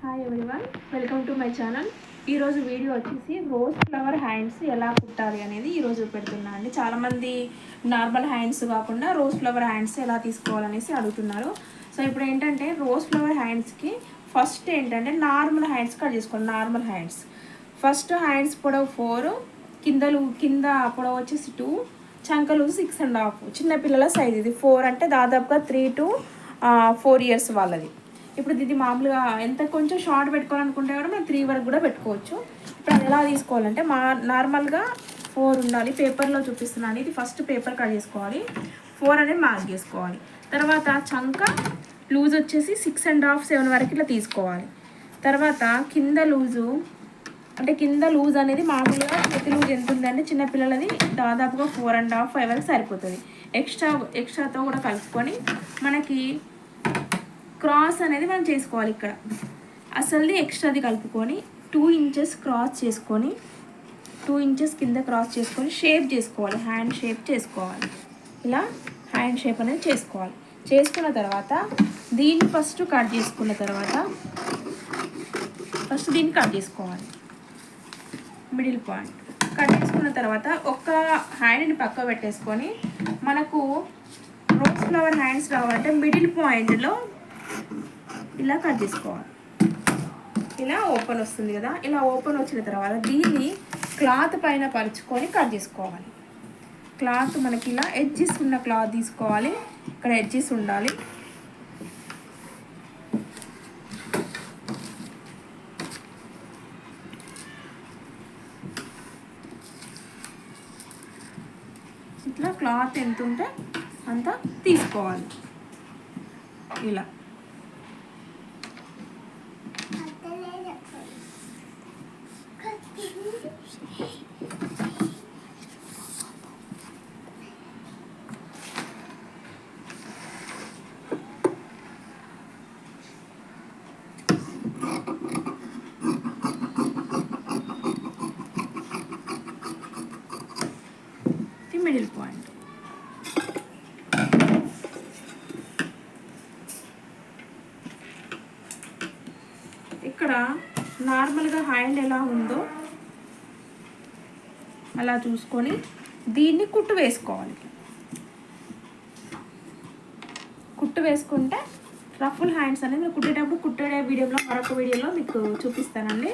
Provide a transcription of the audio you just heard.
Hi everyone, welcome to my channel. ఈరోజు video వచ్చేసి rose flower hands ఎలా కుట్టాలి అనేది ఈరోజు పెడుతున్నా అండి. చాలామంది నార్మల్ హ్యాండ్స్ కాకుండా రోజ్ ఫ్లవర్ హ్యాండ్స్ ఎలా తీసుకోవాలనేసి అడుగుతున్నారు. సో ఇప్పుడు ఏంటంటే రోజ్ ఫ్లవర్ హ్యాండ్స్కి ఫస్ట్ ఏంటంటే నార్మల్ హ్యాండ్స్ కట్ చేసుకోవాలి. నార్మల్ హ్యాండ్స్ ఫస్ట్ హ్యాండ్స్ పొడవు 4, కింద పొడవు వచ్చేసి 2, చంకలు 6.5. చిన్నపిల్లల సైజ్ ఇది. 4 అంటే దాదాపుగా 3 to 4 years వాళ్ళది. ఇప్పుడు ఇది మామూలుగా ఎంత కొంచెం షార్ట్ పెట్టుకోవాలనుకుంటే కూడా మనం 3 వరకు కూడా పెట్టుకోవచ్చు. ఇప్పుడు అది ఎలా తీసుకోవాలంటే నార్మల్గా 4 ఉండాలి. పేపర్లో చూపిస్తున్నాను. ఇది ఫస్ట్ పేపర్ కట్ చేసుకోవాలి. 4 అనేది మార్క్ చేసుకోవాలి. తర్వాత చంక లూజ్ వచ్చేసి 6.5, 7 వరకు ఇట్లా తీసుకోవాలి. తర్వాత కింద లూజ్ అనేది మామూలుగా చేతి లూజ్ ఎంత ఉందంటే చిన్నపిల్లలది దాదాపుగా 4.5, 5 వరకు సరిపోతుంది. ఎక్స్ట్రాతో కూడా కలుపుకొని మనకి క్రాస్ అనేది మనం చేసుకోవాలి. ఇక్కడ అసలుది ఎక్స్ట్రాది కలుపుకొని 2 inches క్రాస్ చేసుకొని 2 inches కింద క్రాస్ చేసుకొని షేప్ చేసుకోవాలి. హ్యాండ్ షేప్ చేసుకోవాలి. ఇలా హ్యాండ్ షేప్ అనేది చేసుకోవాలి. చేసుకున్న తర్వాత దీన్ని ఫస్ట్ కట్ చేసుకున్న తర్వాత దీన్ని కట్ చేసుకోవాలి. మిడిల్ పాయింట్ కట్ చేసుకున్న తర్వాత ఒక హ్యాండ్ని పక్క పెట్టేసుకొని మనకు రోజ్ ఫ్లవర్ హ్యాండ్స్ రావాలంటే మిడిల్ పాయింట్లో ఇలా కట్ చేసుకోవాలి. ఇలా ఓపెన్ వస్తుంది కదా. ఇలా ఓపెన్ వచ్చిన తర్వాత దీన్ని క్లాత్ పైన పరుచుకొని కట్ చేసుకోవాలి. క్లాత్ మనకి ఇలా ఎడ్జెస్ ఉన్న క్లాత్ తీసుకోవాలి. ఇక్కడ ఎడ్జెస్ ఉండాలి. ఇట్లా క్లాత్ ఎంత ఉంటే అంత తీసుకోవాలి. ఇలా మిడిల్ పాయింట్ ఇక్కడ నార్మల్గా హ్యాండ్ ఎలా ఉందో అలా చూసుకొని దీన్ని కుట్టు వేసుకోవాలి. కుట్టు వేసుకుంటే రఫుల్ హ్యాండ్స్ అనేది కుట్టేటప్పుడు మరొక వీడియోలో మీకు చూపిస్తానండి.